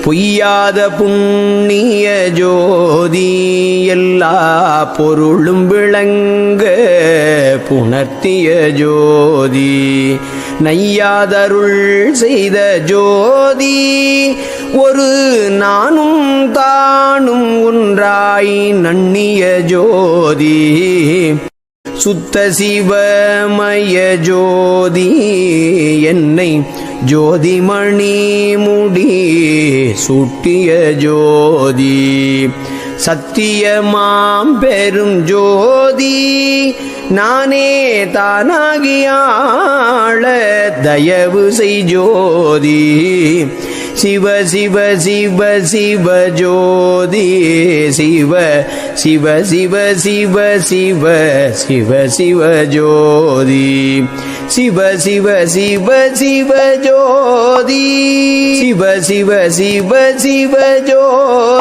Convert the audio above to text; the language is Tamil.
பொய்யாத புண்ணிய ஜோதி எல்லா பொருளும் விளங்க புணர்த்திய ஜோதி நையாதருள் செய்த ஜோதி ஒரு நானும் தானும் ஒன்றாய் நண்ணிய ஜோதி சுத்த சிவமய ஜோதி என்னை ஜோதிமணி முடி சூட்டிய ஜோதி சத்தியமாம் பெரும் ஜோதி நானே தானாகியாள தயவு செய் ஜோதி சிவ சிவ சிவ சிவ ஜோதி சிவ சிவ சிவ சிவ சிவ சிவ சிவ ஜோதி சிவ சிவ சிவ சிவ ஜோதி சிவ சிவ சிவ சிவ ஜோதி